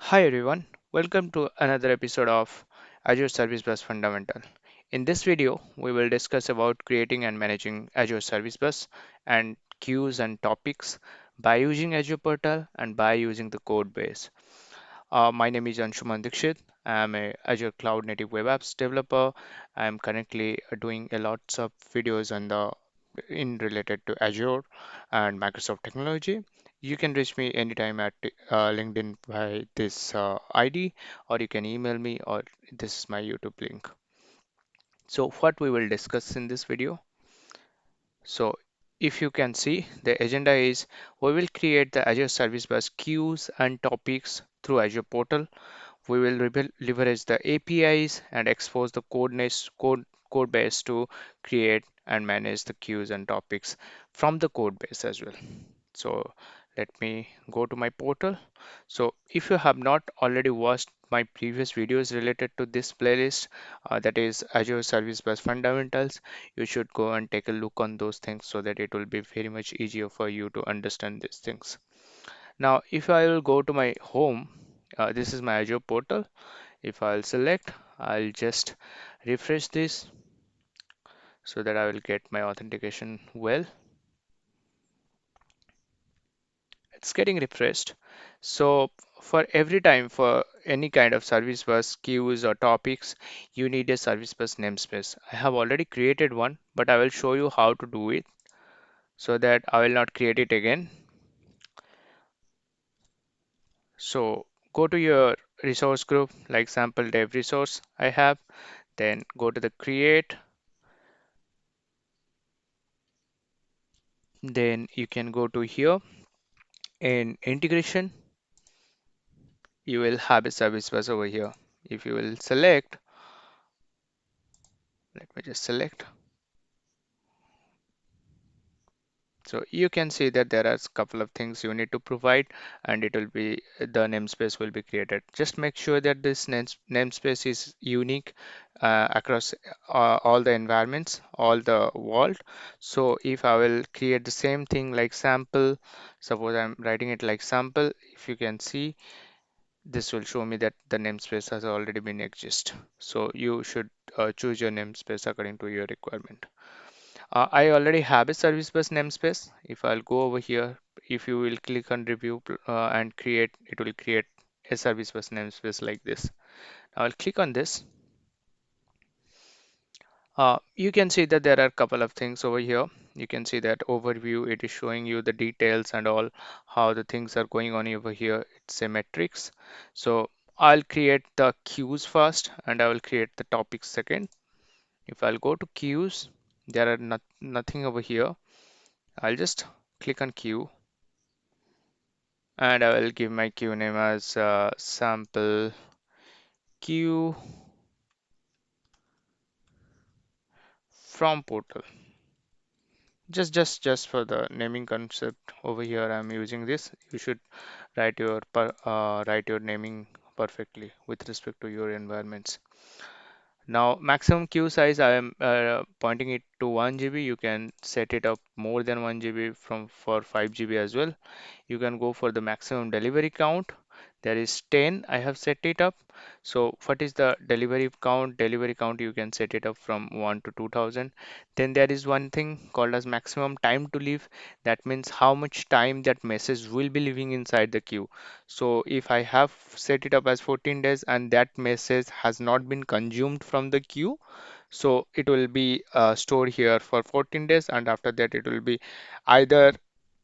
Hi everyone, welcome to another episode of Azure Service Bus Fundamental. In this video, we will discuss about creating and managing Azure Service Bus and queues and topics by using Azure Portal and by using the Codebase. My name is Anshuman Dikshit. I am a Azure Cloud Native Web Apps developer. I am currently doing a lots of videos on the in related to Azure and Microsoft technology. You can reach me anytime at LinkedIn by this ID, or you can email me, or this is my YouTube link. So what we will discuss in this video. So if you can see, the agenda is we will create the Azure Service Bus queues and topics through Azure Portal. We will leverage the APIs and expose the code base to create and manage the queues and topics from the code base as well. So let me go to my portal. So if you have not already watched my previous videos related to this playlist, that is Azure Service Bus Fundamentals, you should go and take a look on those things so that it will be very much easier for you to understand these things. Now, if I will go to my home, this is my Azure portal. If I'll select, I'll just refresh this so that I will get my authentication well. It's getting refreshed. So for every time for any kind of service bus queues or topics, you need a service bus namespace. I have already created one, but I will show you how to do it so that I will not create it again. So go to your resource group like sample dev resource I have, then go to the create, then you can go to here in integration, you will have a service bus over here. If you will select, let me just select. So you can see that there are a couple of things you need to provide and it will be the namespace will be created. Just make sure that this namespace is unique across all the environments, all the world. So if I will create the same thing like sample, suppose I'm writing it like sample, if you can see, this will show me that the namespace has already been exist. So you should choose your namespace according to your requirement. I already have a service bus namespace. If I'll go over here, if you will click on review and create, it will create a service bus namespace like this. I'll click on this. You can see that there are a couple of things over here. You can see that overview, it is showing you the details and all how the things are going on over here. It's a matrix. So I'll create the queues first and I will create the topics second. If I'll go to queues, there are nothing over here. I'll just click on queue and I will give my queue name as sample queue from portal. Just for the naming concept over here, I'm using this. You should write your naming perfectly with respect to your environments. Now, maximum queue size, I am pointing it to 1 GB. You can set it up more than 1 GB from for 5 GB as well. You can go for the maximum delivery count. There is 10. I have set it up. So what is the delivery count? Delivery count, you can set it up from 1 to 2000. Then there is one thing called as maximum time to live. That means how much time that message will be living inside the queue. So if I have set it up as 14 days and that message has not been consumed from the queue, so it will be stored here for 14 days, and after that it will be either,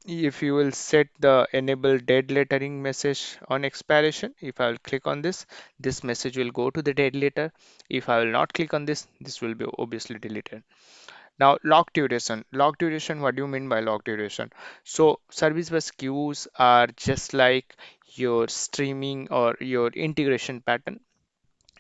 if you will set the enable dead lettering message on expiration, if I will click on this, this message will go to the dead letter. If I will not click on this, this will be obviously deleted. Now, lock duration. Lock duration, what do you mean by lock duration? So service bus queues are just like your streaming or your integration pattern.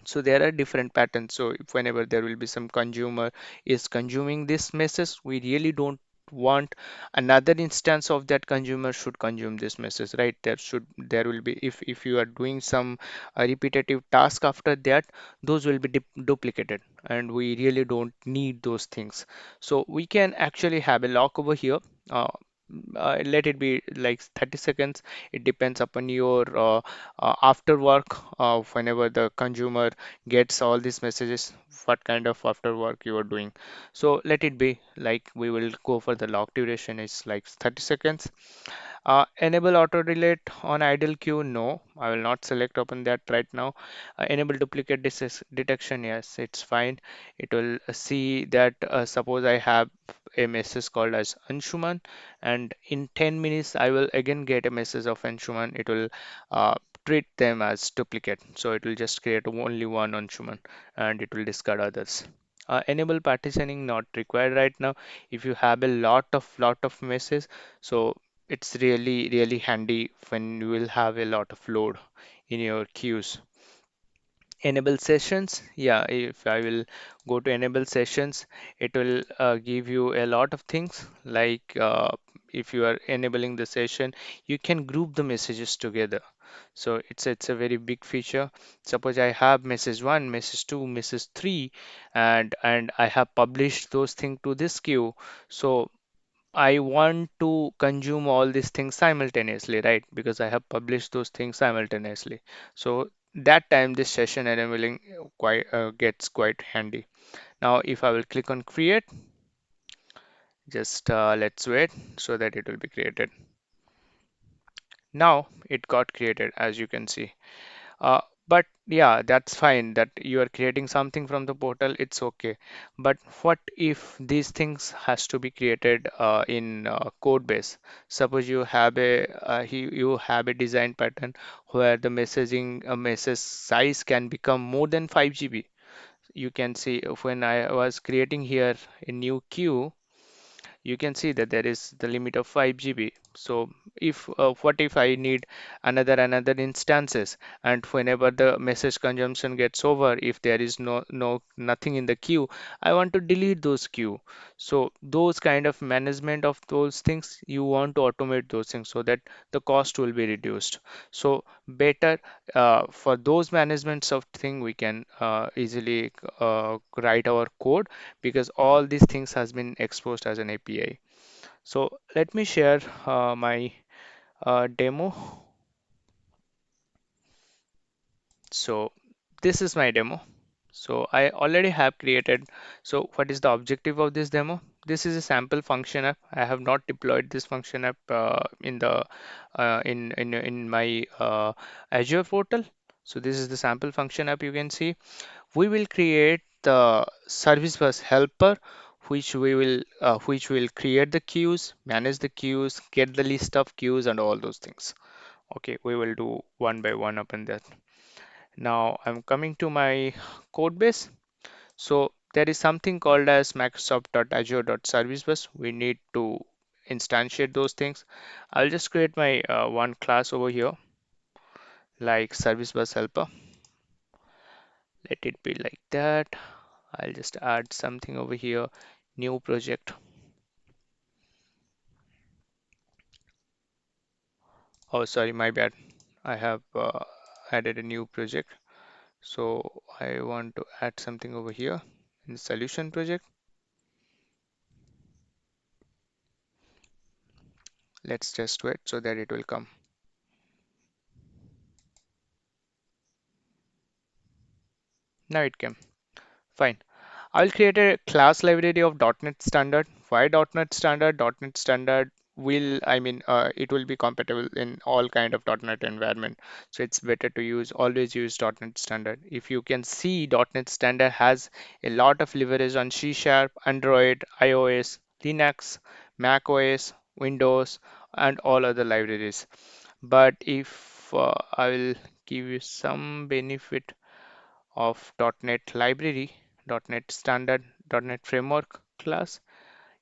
So there are different patterns. So if whenever there will be some consumer is consuming this message, we really don't want another instance of that consumer should consume this message, right? There will be, if you are doing some repetitive task after that, those will be duplicated and we really don't need those things. So we can actually have a lock over here. let it be like 30 seconds. It depends upon your after work, whenever the consumer gets all these messages, what kind of after work you are doing. So let it be like we will go for the log duration is like 30 seconds. Enable auto delete on idle queue. No, I will not select open that right now. Enable duplicate detection. Yes, it's fine. It will see that suppose I have a message called as Anshuman, and in 10 minutes I will again get a message of Anshuman. It will uh, treat them as duplicate. So it will just create only one Anshuman and it will discard others. Enable partitioning not required right now. If you have a lot of messages, so it's really handy when you will have a lot of load in your queues. Enable sessions. Yeah, if I will go to enable sessions, it will give you a lot of things like if you are enabling the session, you can group the messages together. So it's a very big feature. Suppose I have message 1, message 2, message 3, and I have published those things to this queue. So I want to consume all these things simultaneously, right? Because I have published those things simultaneously. So that time this session enabling quite gets quite handy. Now, if I will click on create, just let's wait so that it will be created. Now it got created, as you can see. But yeah, that's fine that you are creating something from the portal, it's okay. But what if these things has to be created in Codebase? Suppose you have you have a design pattern where the messaging message size can become more than 5 GB. You can see when I was creating here a new queue, you can see that there is the limit of 5 GB. So if what if I need another instances, and whenever the message consumption gets over, if there is nothing in the queue, I want to delete those queue. So those kind of management of those things, you want to automate those things so that the cost will be reduced. So better for those managements of thing, we can easily write our code, because all these things has been exposed as an API. So let me share my demo. So this is my demo. So I already have created. So what is the objective of this demo? This is a sample function app. I have not deployed this function app in the in my Azure portal. So this is the sample function app. You can see we will create the service bus helper, which will create the queues, manage the queues, get the list of queues, and all those things. Okay, we will do one by one upon that. Now I'm coming to my code base. So there is something called as microsoft.azure.servicebus. We need to instantiate those things. I'll just create my one class over here, like service bus helper. Let it be like that. I'll just add something over here, new project. Oh, sorry, my bad. I have added a new project. So I want to add something over here in the solution project. Let's just wait so that it will come. Now it came. Fine. I'll create a class library of .NET Standard. Why .NET Standard? .NET Standard will, I mean, it will be compatible in all kind of .NET environment. So it's better to always use .NET Standard. If you can see, .NET Standard has a lot of leverage on C Sharp, Android, iOS, Linux, Mac OS, Windows, and all other libraries. But if I will give you some benefit of .NET library, .NET standard, .NET framework class,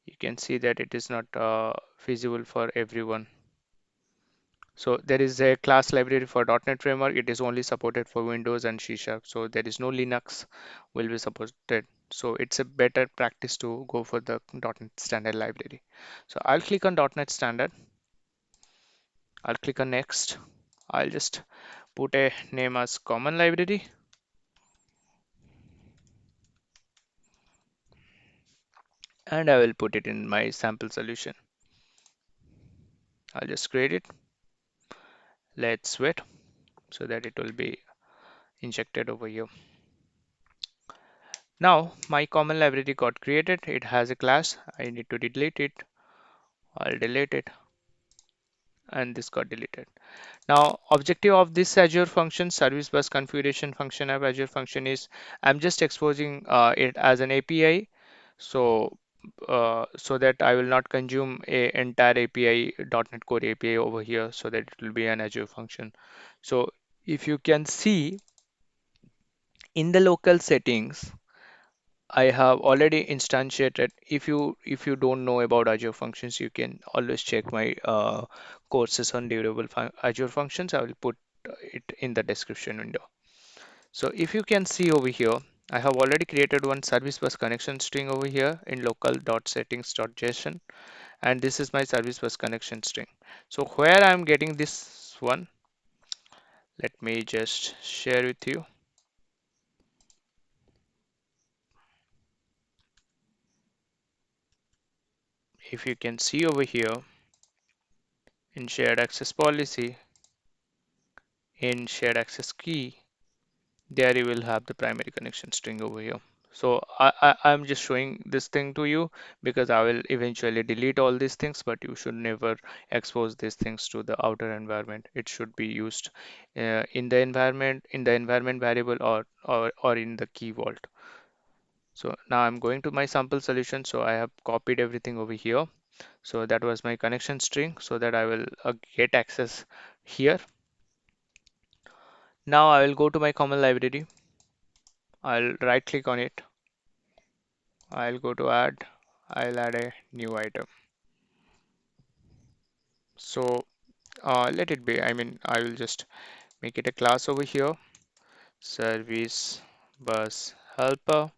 you can see that it is not feasible for everyone. So there is a class library for .NET framework. It is only supported for Windows and C Sharp. So there is no Linux will be supported. So it's a better practice to go for the .NET standard library. So I'll click on .NET standard. I'll click on next. I'll just put a name as common library, and I will put it in my sample solution. I'll just create it. Let's wait so that it will be injected over here. Now my common library got created. It has a class. I need to delete it. I'll delete it, and this got deleted. Now, objective of this Azure function, service bus configuration function of Azure function is I'm just exposing it as an API. So, so that I will not consume a entire API, .NET Core API over here, so that it will be an Azure function. So, if you can see in the local settings, I have already instantiated. If you don't know about Azure functions, you can always check my courses on Azure functions. I will put it in the description window. So if you can see over here, I have already created one service bus connection string over here in local.settings.json, and this is my service bus connection string. So where I'm getting this one, let me just share with you. If you can see over here in shared access policy, in shared access key, there you will have the primary connection string over here. So I'm just showing this thing to you because I will eventually delete all these things, but you should never expose these things to the outer environment. It should be used in the environment variable, or in the key vault. So now I'm going to my sample solution. So I have copied everything over here. So that was my connection string, so that I will get access here. Now I will go to my common library. I'll right click on it. I'll go to add. I'll add a new item. So let it be. I mean, I will just make it a class over here. Service bus helper.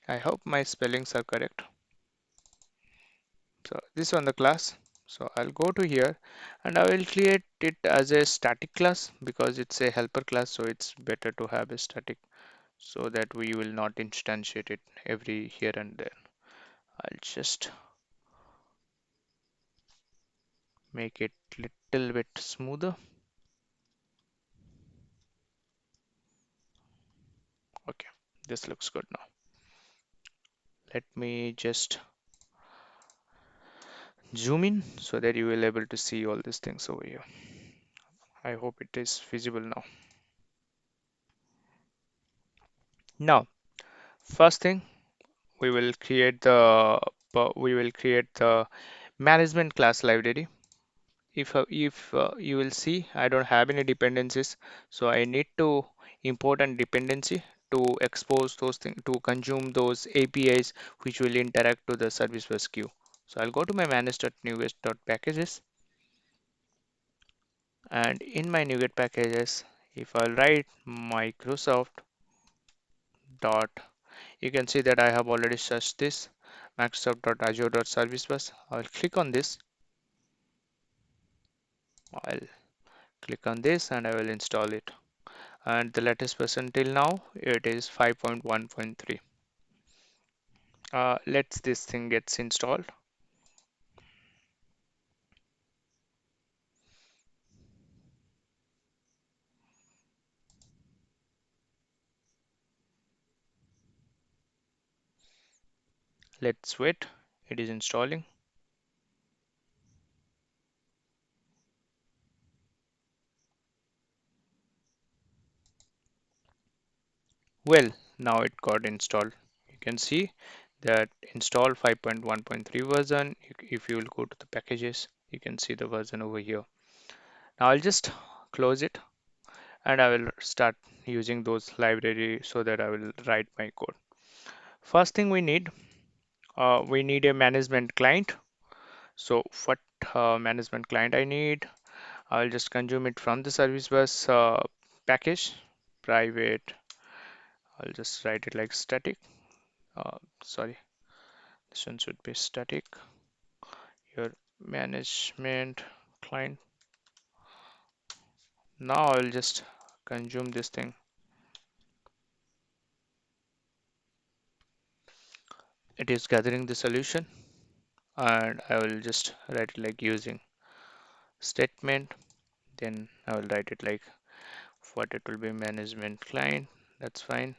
I hope my spellings are correct. So this on the class. So I'll go to here and I will create it as a static class because it's a helper class. So it's better to have a static so that we will not instantiate it every here and there. I'll just make it little bit smoother. Okay, this looks good now. Let me just zoom in so that you will able to see all these things over here. I hope it is visible now. Now, first thing we will create the management class library. If you will see, I don't have any dependencies, so I need to import a dependency to expose those things, to consume those APIs which will interact to the service bus queue. So I'll go to my manage.NuGet.packages, and in my NuGet packages, if I'll write Microsoft dot, you can see that I have already searched this Microsoft.Azure.ServiceBus. I'll click on this. I'll click on this and I will install it. And the latest version till now, it is 5.1.3. Let's this thing gets installed. Let's wait. It is installing. Well, now it got installed. You can see that install 5.1.3 version. If you will go to the packages, you can see the version over here. Now I'll just close it and I will start using those library so that I will write my code. First thing we need a management client. So what management client I need? I'll just consume it from the service bus package private. I'll just write it like static. Sorry, this one should be static. Your management client. Now I'll just consume this thing. it is gathering the solution, and I will just write it like using statement. Then I will write it like what it will be, management client. That's fine.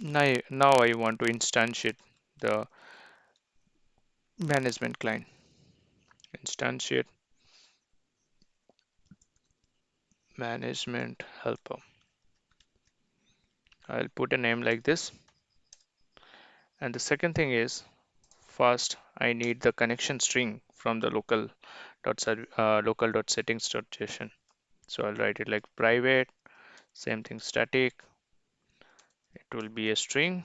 Now I want to instantiate the management client. Instantiate management helper. I'll put a name like this. And the second thing is, first I need the connection string from the local.settings.json. So I'll write it like private, same thing static. It will be a string,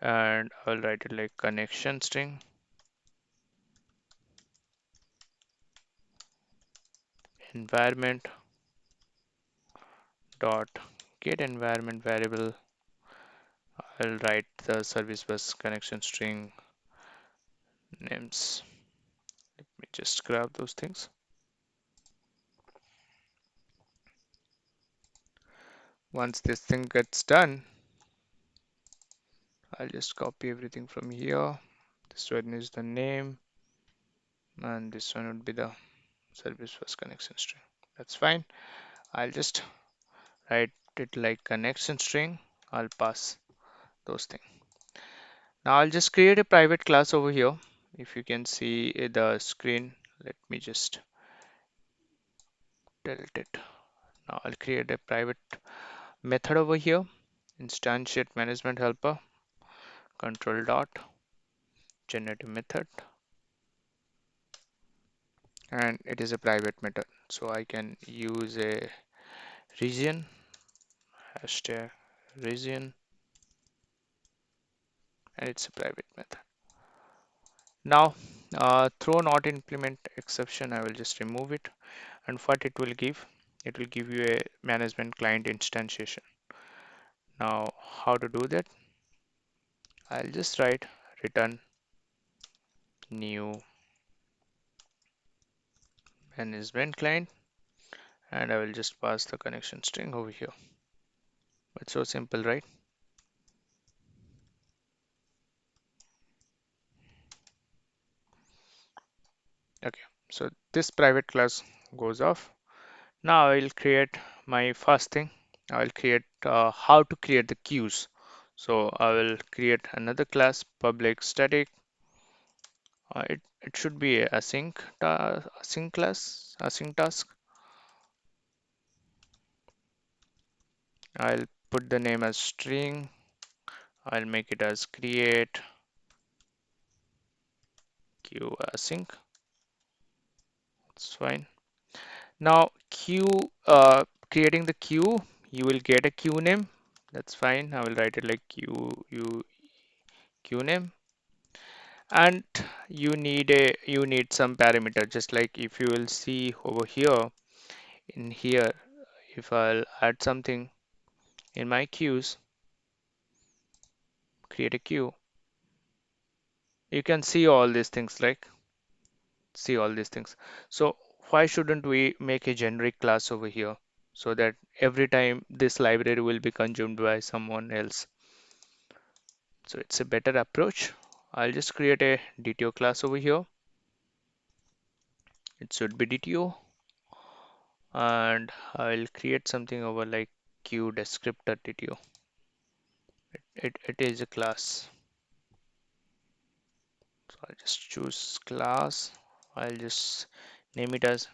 and I'll write it like connection string environment dot get environment variable. I'll write the service bus connection string names. Let me just grab those things. Once this thing gets done, I'll just copy everything from here. This one is the name, and this one would be the service bus connection string. That's fine. I'll just write it like connection string. I'll pass those things. Now I'll just create a private class over here. If you can see the screen, let me just tilt it. Now I'll create a private method over here. Instantiate management helper, control dot, generate a method, and it is a private method. So I can use a region, hashtag region, and it's a private method. Now, throw not implement exception, I will just remove it. And what it will give you a management client instantiation. Now, how to do that? I'll just write return new management client, and I will just pass the connection string over here. It's so simple, right? Okay, so this private class goes off. Now I will create my first thing. I will create how to create the queues. So I will create another class, public static. It should be a async class, async task. I'll put the name as string. I'll make it as create queue async. It's fine. Now creating the queue, you will get a queue name. That's fine. I will write it like queue name. And you need some parameter, just like if you will see over here in here, if I'll add something in my queues, create a queue, you can see all these things, like see all these things. So why shouldn't we make a generic class over here, so that every time this library will be consumed by someone else? So it's a better approach. I'll just create a DTO class over here. It should be DTO, and I'll create something over like queue descriptor DTO. It is a class. So I'll just choose class. I'll just name it as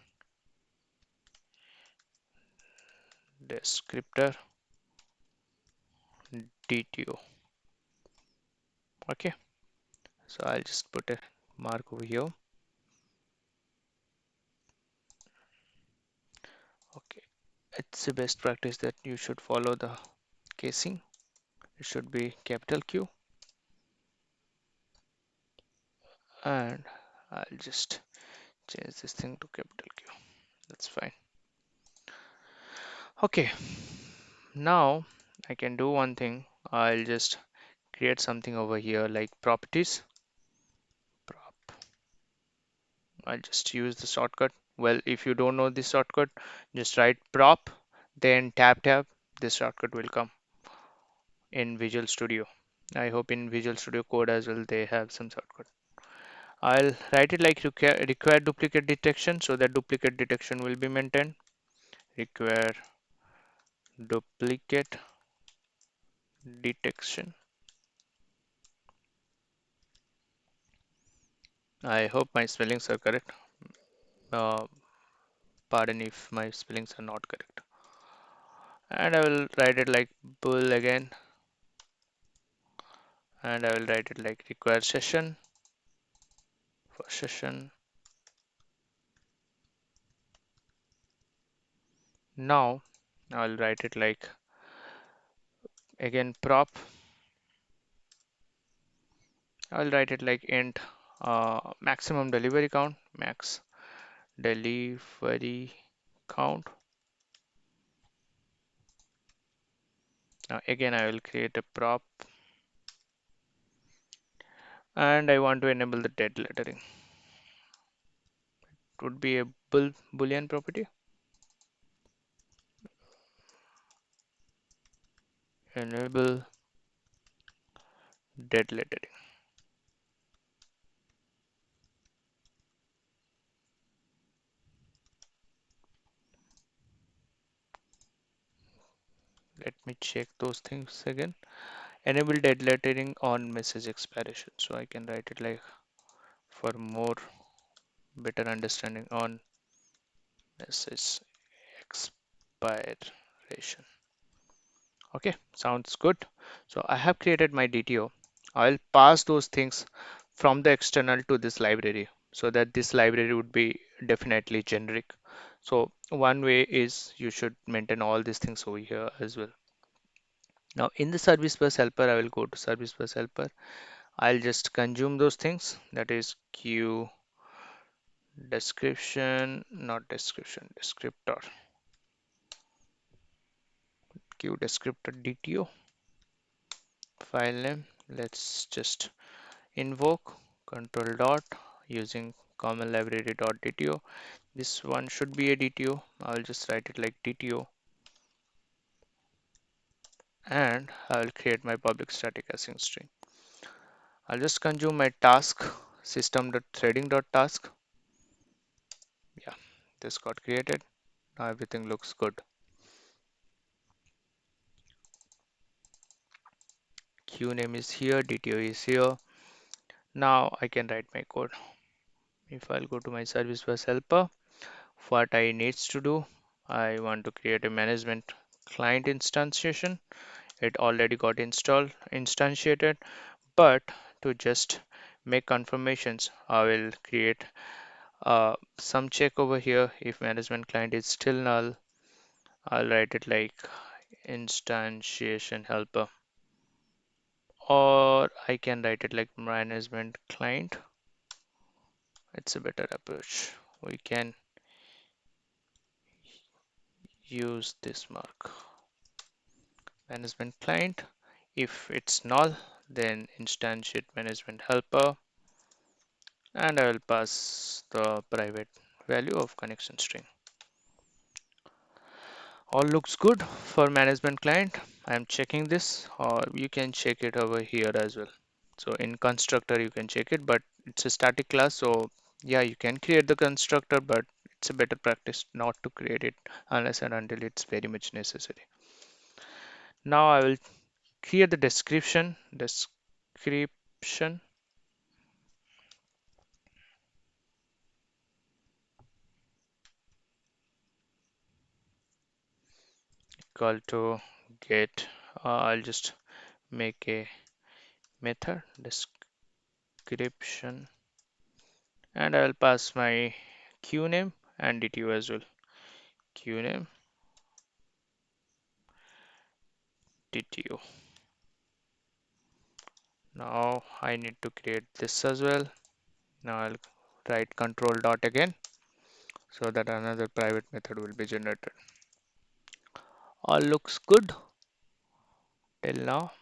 descriptor DTO. Okay. So I'll just put a mark over here. Okay. It's a best practice that you should follow the casing. It should be capital Q, and I'll just change this thing to capital Q. That's fine. Okay. Now I can do one thing. I'll just create something over here like properties. Prop. I'll just use the shortcut. Well, if you don't know this shortcut, just write prop, then tab. This shortcut will come in Visual Studio. I hope in Visual Studio Code as well they have some shortcut. I'll write it like require duplicate detection so that duplicate detection will be maintained. Require duplicate detection. I hope my spellings are correct. Uh, Pardon if my spellings are not correct. And I will write it like bull again. And I will write it like require session for session. Now I'll write it like again prop. I'll write it like int maximum delivery count, max delivery count. Now again I will create a prop and I want to enable the dead lettering. It would be a boolean property. Enable dead lettering. Let me check those things again. Enable dead lettering on message expiration. So I can write it like for more better understanding on message expiration. Okay, sounds good. So I have created my DTO. I'll pass those things from the external to this library so that this library would be definitely generic. So one way is you should maintain all these things over here as well. Now in the service bus helper, I will go to service bus helper. I'll just consume those things, that is queue description, not description, descriptor, queue descriptor DTO file name. Let's just invoke control dot using common library dot DTO. This one should be a DTO. I'll just write it like DTO and I will create my public static async string. I'll just consume my task system.threading.task. Yeah, this got created. Now everything looks good. Queue name is here, DTO is here. Now I can write my code. If I'll go to my service bus helper, what I needs to do, I want to create a management client instantiation. It already got instantiated, but to just make confirmations, I will create some check over here. If management client is still null, I'll write it like instantiation helper, or I can write it like management client. It's a better approach. We can use this mark. Management client. If it's null, then instantiate management helper, and I will pass the private value of connection string. All looks good for management client. I'm checking this, or you can check it over here as well. So in constructor you can check it, but it's a static class, so yeah, you can create the constructor, but it's a better practice not to create it unless and until it's very much necessary. Now I will create the description equal to get. I'll just make a method description, and I'll pass my queue name and DTO as well. Queue name DTO. Now I need to create this as well. Now I'll write control dot again so that another private method will be generated. All looks good till now.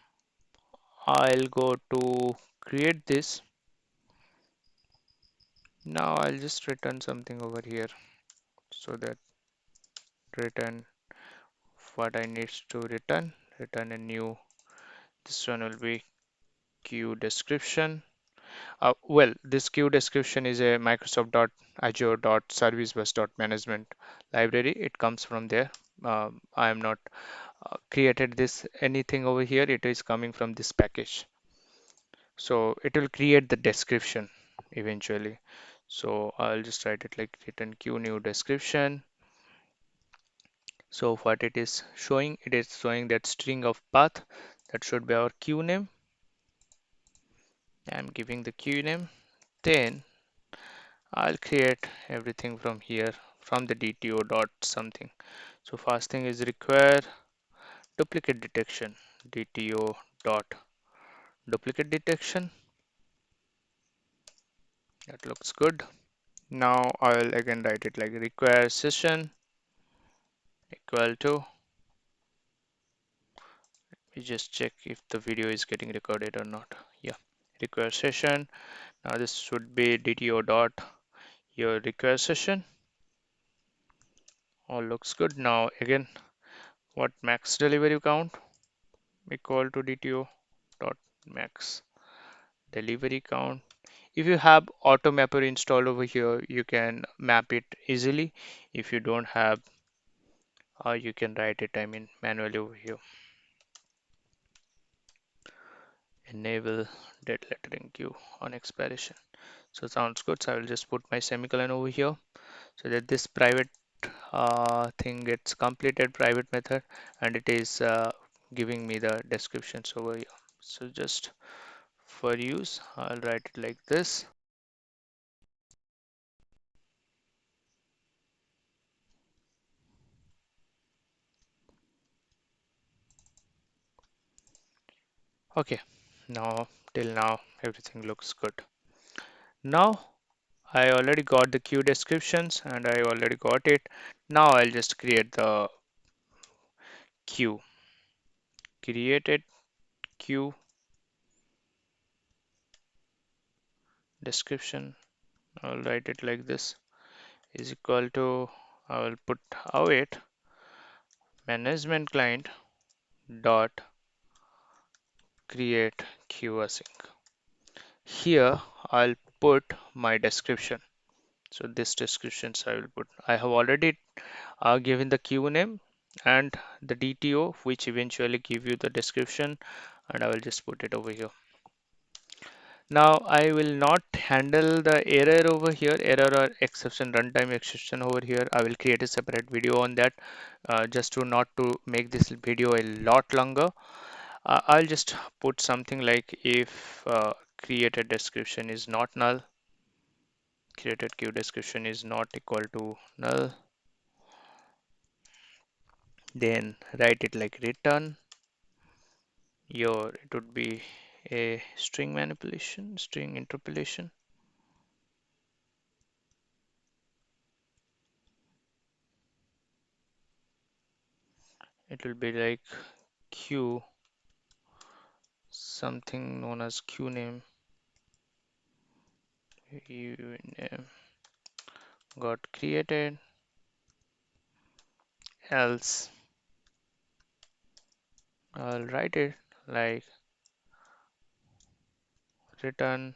I'll go to create this. Now I'll just return something over here so that return what I need to return a new, this one will be queue description. Well, this queue description is a Microsoft.Azure.ServiceBus.Management library. It comes from there. I am not created this anything over here. It is coming from this package. So it will create the description eventually. So I'll just write it like return queue new description. So what it is showing that string of path that should be our queue name. I'm giving the queue name. Then I'll create everything from here from the DTO dot something. So first thing is require duplicate detection. DTO dot duplicate detection. That looks good. Now I'll again write it like require session equal to, we just check if the video is getting recorded or not. Yeah, require session. Now this should be DTO dot your require session. All looks good. Now again, what max delivery count equal to DTO dot max delivery count. If you have automapper installed over here, you can map it easily. If you don't have, you can write it, I mean, manually over here. Enable dead lettering queue on expiration. So sounds good. So I will just put my semicolon over here so that this private thing gets completed, private method, and it is giving me the descriptions over here. So just for use, I'll write it like this. Okay, now till now everything looks good. Now I already got the queue descriptions and I already got it. Now I'll just create the queue. Created queue description. I'll write it like this is equal to, I will put await management client dot create queue async. Here I'll put my description. So this descriptions I will put. I have already given the queue name and the DTO, which eventually give you the description, and I will just put it over here. Now I will not handle the error over here, error or exception, runtime exception over here. I will create a separate video on that, just to not to make this video a lot longer. I'll just put something like if created description is not null, created queue description is not equal to null, then write it like return your, it would be a string manipulation, string interpolation. It will be like queue, something known as queue name, name got created, else I'll write it like return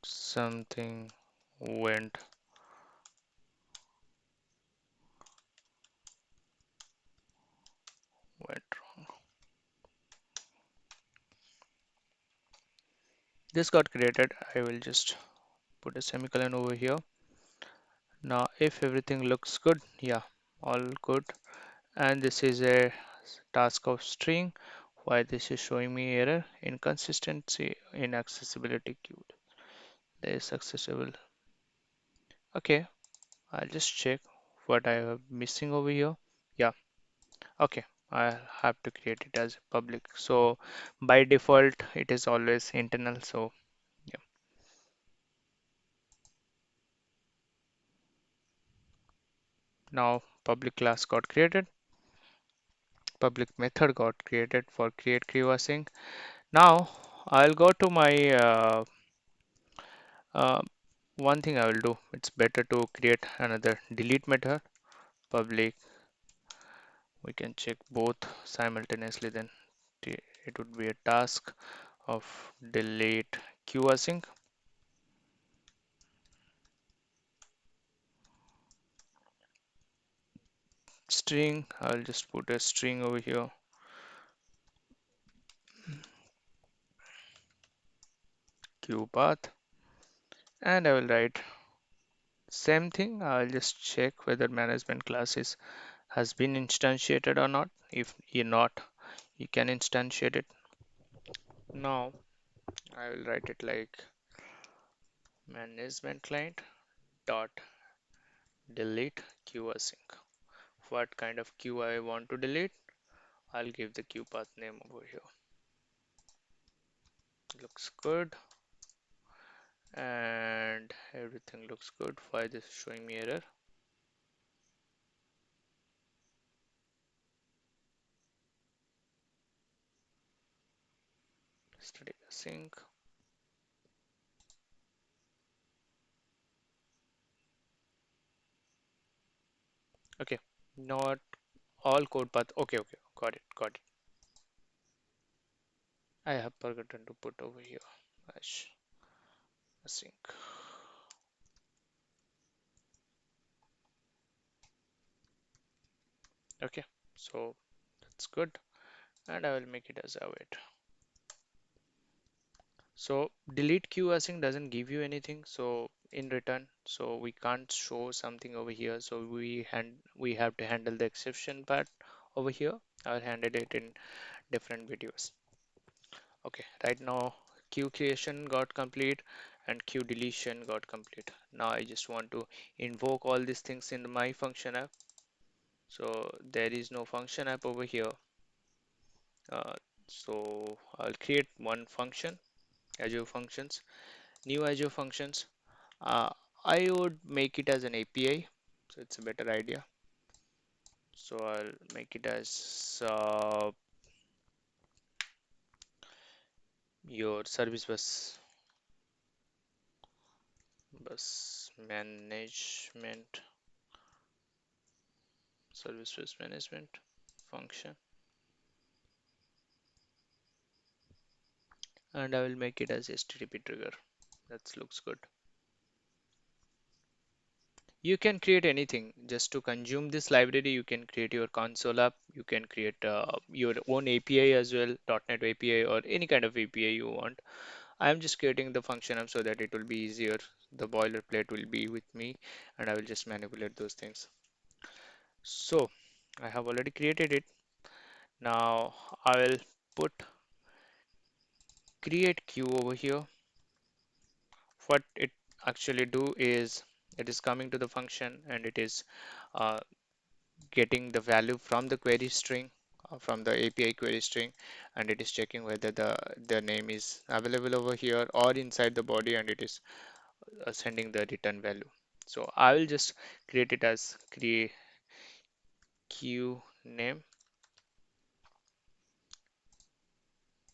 something went wrong. This got created. I will just put a semicolon over here. Now if everything looks good, yeah, all good. And this is a task of string. Why this is showing me error? Inconsistency in accessibility queue. There is accessible. Okay, I'll just check what I have missing over here. Yeah, okay. I have to create it as public. So by default, it is always internal. So yeah. Now public class got created. Public method got created for create queue async. Now I'll go to my uh, one thing I will do. It's better to create another delete method. Public, we can check both simultaneously, then it would be a task of delete qasync. String, I'll just put a string over here. Q path, and I will write same thing. I'll just check whether management has been instantiated or not. If you're not, you can instantiate it. Now I will write it like management client dot delete qasync. What kind of queue I want to delete? I'll give the queue path name over here. Looks good, and everything looks good. Why this is showing me error? Static async. Okay, not all code path. Okay, okay, got it, got it. I have forgotten to put over here hash async. Okay, so that's good, and I will make it as await. So delete queue async doesn't give you anything, so in return, so we can't show something over here. So we have to handle the exception part over here. I'll handle it in different videos. Okay, right now queue creation got complete and queue deletion got complete. Now I just want to invoke all these things in my function app. So there is no function app over here. Uh, so I'll create one function, Azure Functions, new Azure Functions. Uh, I would make it as an API, so it's a better idea. So I'll make it as your bus management, service bus management function, and I will make it as HTTP trigger. That looks good. You can create anything just to consume this library. You can create your console app. You can create your own API as well, .NET API or any kind of API you want. I'm just creating the function app so that it will be easier. The boilerplate will be with me, and I will just manipulate those things. So I have already created it. Now I will put create queue over here. What it actually do is it is coming to the function and it is uh, getting the value from the query string, from the API query string, and it is checking whether the name is available over here or inside the body, and it is sending the return value. So I will just create it as create queue name,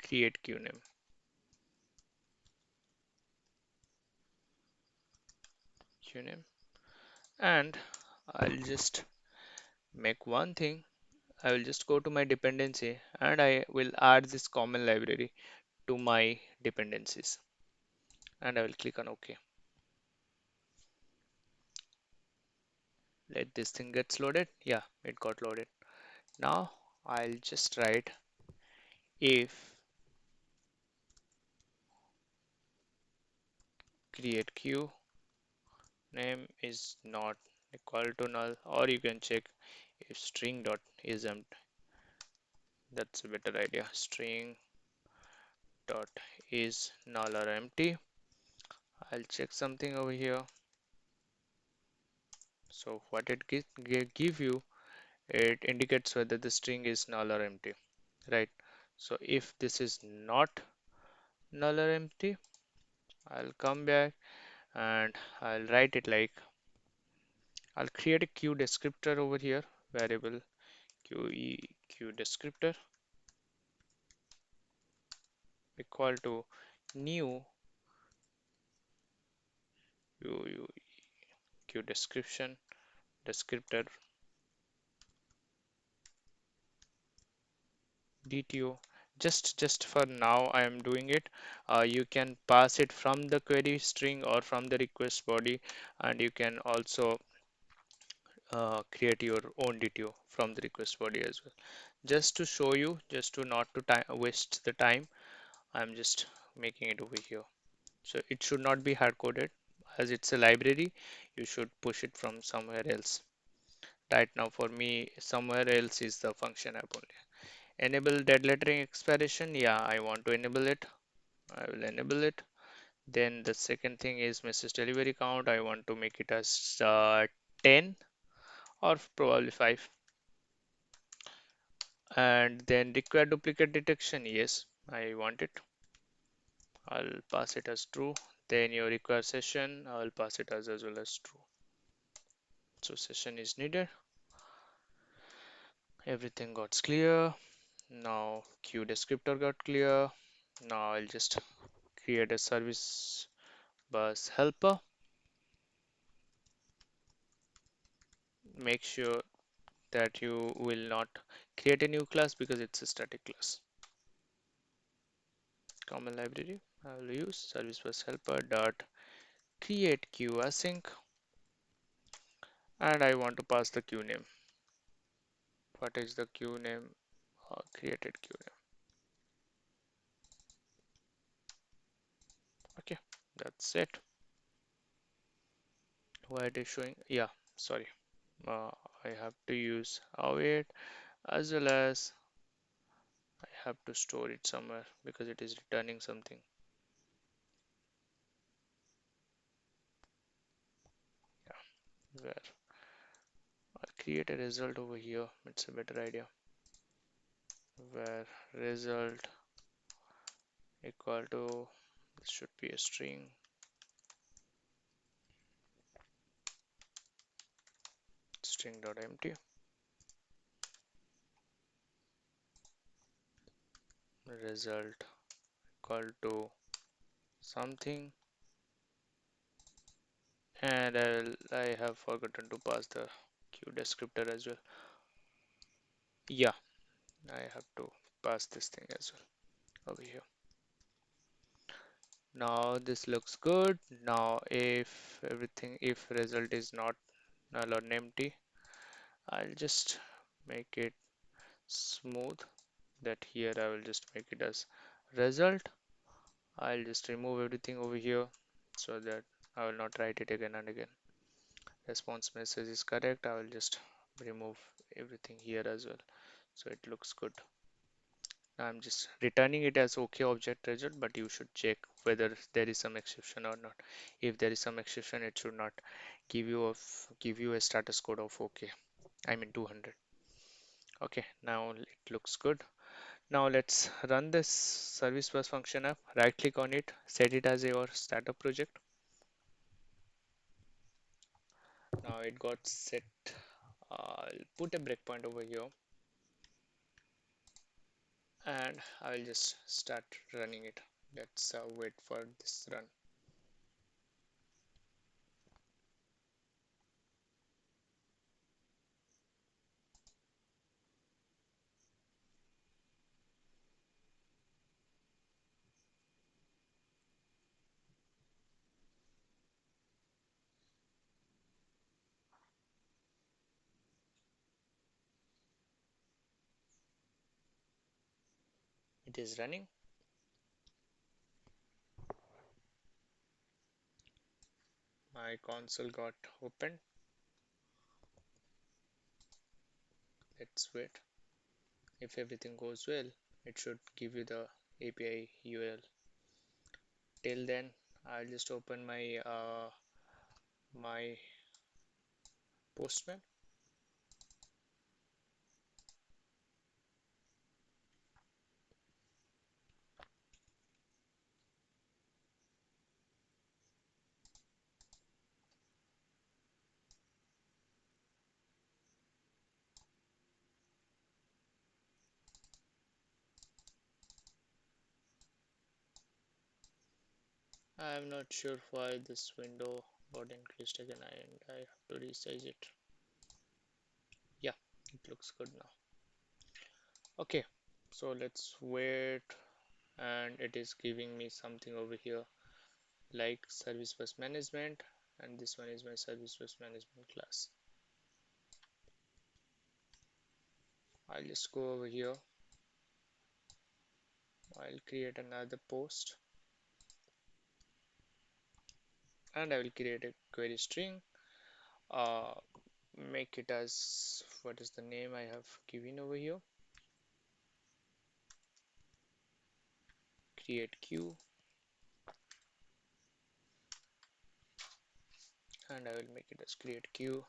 create queue name, queue name, and I'll just make one thing. I will just go to my dependency and I will add this common library to my dependencies, and I will click on OK. Let this thing gets loaded. Yeah, it got loaded. Now I'll just write if create queue name is not equal to null, or you can check if string dot is empty. That's a better idea. String dot is null or empty. I'll check something over here. So what it give you, it indicates whether the string is null or empty, right? So if this is not null or empty, I'll come back and I'll write it like I'll create a queue descriptor over here, variable queue descriptor, equal to new u q description descriptor DTO. Just for now I am doing it. You can pass it from the query string or from the request body, and you can also create your own DTO from the request body as well. Just to show you, just to not to waste the time, I'm just making it over here. So it should not be hard coded, as it's a library. You should push it from somewhere else. Right now for me, somewhere else is the function app only. Enable dead lettering expiration. Yeah, I want to enable it. I will enable it. Then the second thing is message delivery count. I want to make it as 10 or probably 5. And then require duplicate detection. Yes, I want it. I'll pass it as true. Then your require session, I'll pass it as well as true. So session is needed. Everything got clear. Now queue descriptor got clear. Now I'll just create a service bus helper. Make sure that you will not create a new class because it's a static class. Common library. I will use service bus helper dot create queue async, and I want to pass the queue name. What is the queue name? Created queue name. Okay, that's it. Why it is showing? Yeah, sorry. Uh, I have to use await, as well as I have to store it somewhere because it is returning something. Yeah, where I'll create a result over here. It's a better idea. Where result equal to, this should be a string, string.empty. Result equal to something, and I have forgotten to pass the queue descriptor as well. Yeah, I have to pass this thing as well over here. Now this looks good. Now if everything, if result is not null or empty, I'll just make it smooth, that here I will just make it as result. I'll just remove everything over here so that I will not write it again and again. Response message is correct. I will just remove everything here as well so it looks good. I'm just returning it as OK object result, but you should check whether there is some exception or not. If there is some exception, it should not give you a status code of OK. I mean 200. Okay, now it looks good. Now let's run this service bus function app. Right click on it, set it as your startup project. Now it got set. I'll put a breakpoint over here, and I'll just start running it. Let's wait for this run. It is running. My console got opened. Let's wait. If everything goes well, it should give you the API URL. Till then, I'll just open my Postman. I'm not sure why this window got increased again and I have to resize it. Yeah, it looks good now. Okay, so let's wait, and it is giving me something over here like service bus management, and this one is my service bus management class. I'll just go over here. I'll create another post and I will create a query string. Uh, Make it as what is the name I have given over here, create queue, and I will make it as create queue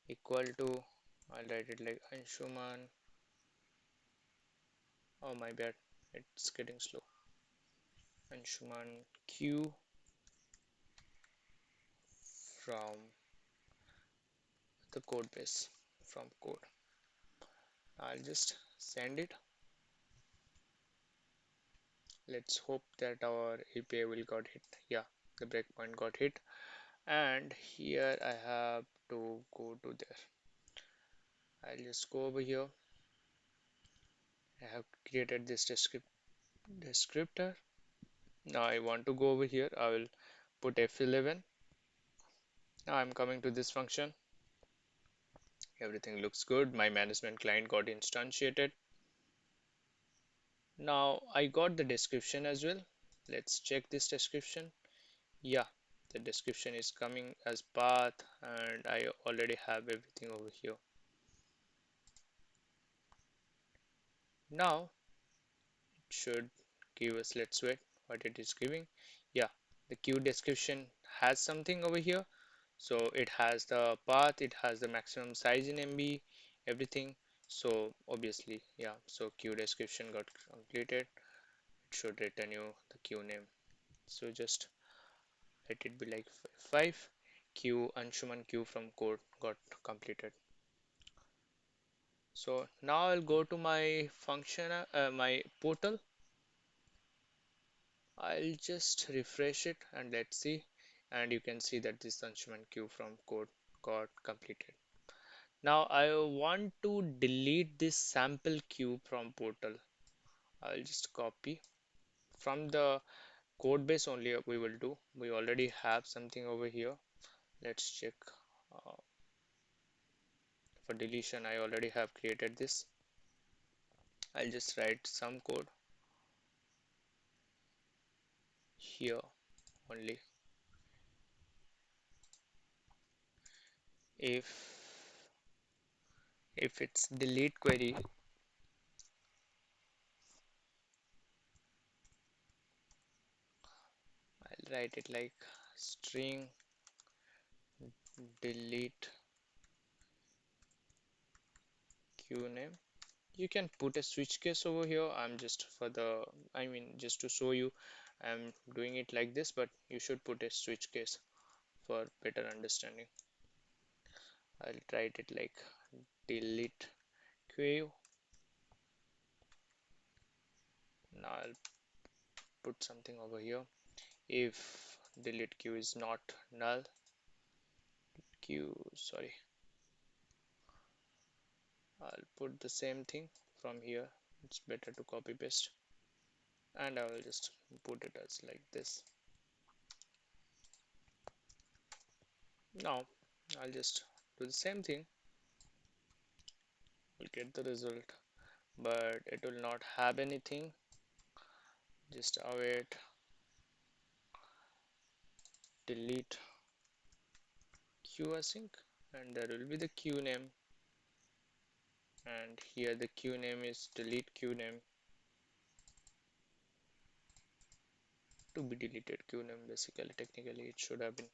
equal to, I'll write it like Anshuman. Oh my bad, it's getting slow. Anshuman queue from the code base, from code. I'll just send it. Let's hope that our API will got hit. Yeah, the breakpoint got hit, and here I have to go to there. I'll just go over here. I have created this descriptor. Now I want to go over here. I will put F11. Now I'm coming to this function. Everything looks good. My management client got instantiated. Now I got the description as well. Let's check this description. Yeah, the description is coming as path, and I already have everything over here. Now it should give us, let's wait what it is giving. Yeah, the queue description has something over here. So it has the path, it has the maximum size in MB, everything. So obviously, yeah, so queue description got completed. It should return you the queue name. So just let it be like 5. Queue Anshuman queue from code got completed. So now I'll go to my function, my portal. I'll just refresh it and let's see. And you can see that this Anshuman queue from code got completed. Now I want to delete this sample queue from portal. I'll just copy from the code base only we will do. We already have something over here. Let's check uh, for deletion. I already have created this. I'll just write some code here only. If it's delete query, I'll write it like string delete queue name. You can put a switch case over here. I'm just for the, I mean, just to show you, I'm doing it like this, but you should put a switch case for better understanding. I'll write it like delete queue. Now I'll put something over here. If delete queue is not null, queue, sorry, I'll put the same thing from here. It's better to copy paste, and I will just put it as like this. Now I'll just do the same thing. We'll get the result, but it will not have anything. Just await delete queue async, and there will be the queue name, and here the queue name is delete queue name, to be deleted queue name. Basically, technically it should have been.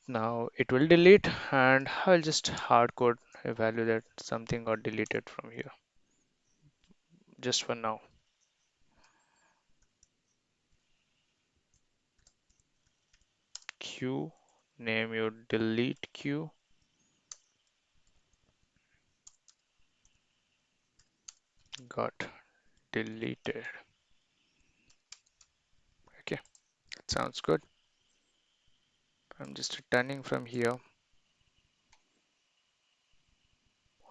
Now it will delete, and I'll just hardcode a value that something got deleted from here, just for now. Queue name your delete queue got deleted. Sounds good. I'm just returning from here.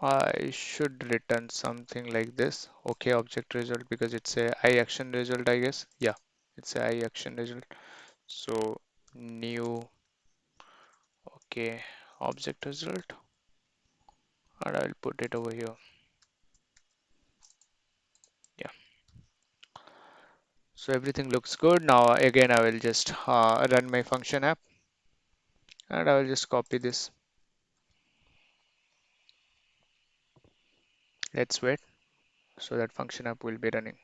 I should return something like this. Okay, object result because it's a I action result, I guess. Yeah, it's a I action result. So new, okay, object result, and I'll put it over here. Yeah. So everything looks good. Now again, I will just run my function app, and I will just copy this. Let's wait so that function app will be running.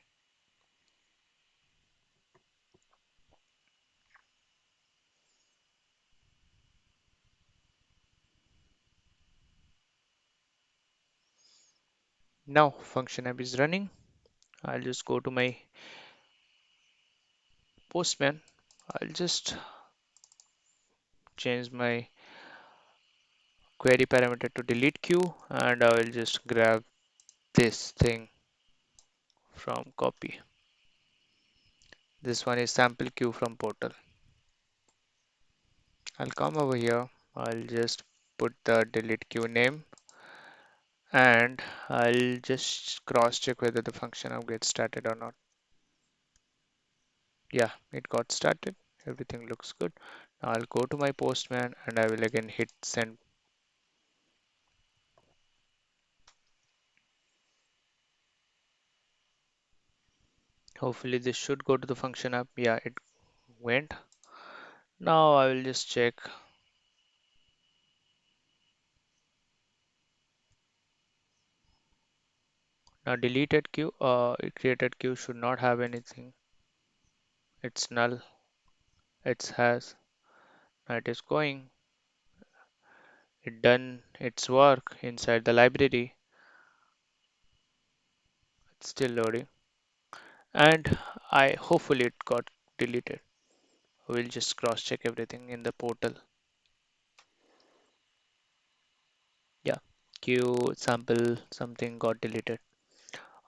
Now function app is running. I'll just go to my postman. I'll just change my query parameter to delete queue, and I will just grab this thing from copy. This one is sample queue from portal. I'll come over here. I'll just put the delete queue name, and I'll just cross check whether the function app gets started or not. Yeah, it got started. Everything looks good. Now I'll go to my postman and I will again hit send. Hopefully this should go to the function app. Yeah, it went. Now I will just check. Now deleted queue, created queue should not have anything. It's null. It has. Now it is going. It done its work inside the library. It's still loading. And I hopefully it got deleted. We'll just cross check everything in the portal. Yeah, queue sample something got deleted.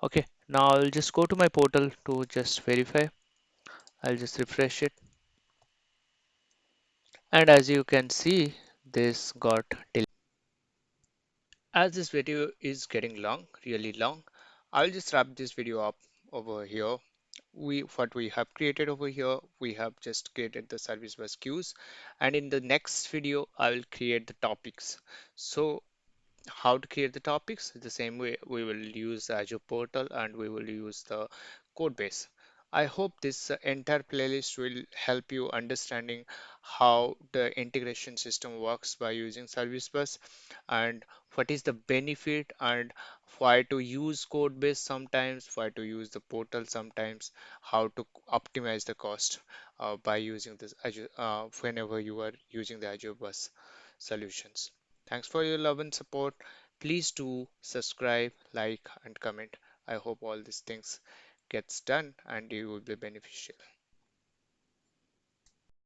Okay, now I'll just go to my portal to just verify. I'll just refresh it. And as you can see, this got deleted. As this video is getting long, really long, I'll just wrap this video up over here. What we have created over here, we have just created the service bus queues, and in the next video, I will create the topics. So how to create the topics? The same way we will use the Azure Portal and we will use the Codebase. I hope this entire playlist will help you understanding how the integration system works by using Service Bus and what is the benefit and why to use Codebase sometimes, why to use the portal sometimes, how to optimize the cost by using this Azure whenever you are using the Azure Bus solutions. Thanks for your love and support. Please do subscribe, like, and comment. I hope all these things gets done and it will be beneficial.